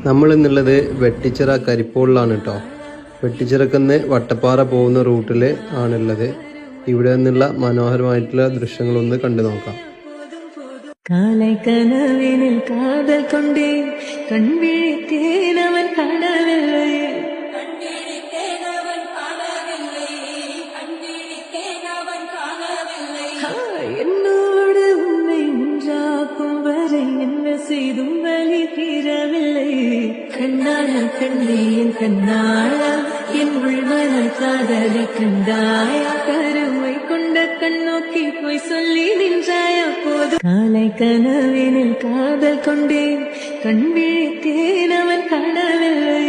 നമ്മൾ ഇന്നുള്ളത് വെട്ടിച്ചിറ കരിപ്പോളിലാണ് കേട്ടോ. വെട്ടിച്ചിറക്കുന്ന് വട്ടപ്പാറ പോകുന്ന റൂട്ടിൽ ആണുള്ളത്. ഇവിടെ നിന്നുള്ള മനോഹരമായിട്ടുള്ള ദൃശ്യങ്ങളൊന്ന് കണ്ടു നോക്കാം. കാലക്കനവിനിൽ കാതൽ കൊണ്ടേ കൺവിഴിത്തേനവൻ കാണവില്ലേ, என்னோடு உன்னை ஒன்றாக்கும் வரை என்ன செய்தும் வழி தீரவில்லை. கண்ணான கண்ணே என் கண்ணாளா, என் உள்மன காதலை கண்டாயா, கருமை கொண்ட கண்ணோக்கி போய் சொல்லி நின்றாயா போதும். காலை கனவினில் காதல் கொண்டேன், கண் விழித்தேன் அவன் காணவில்லை.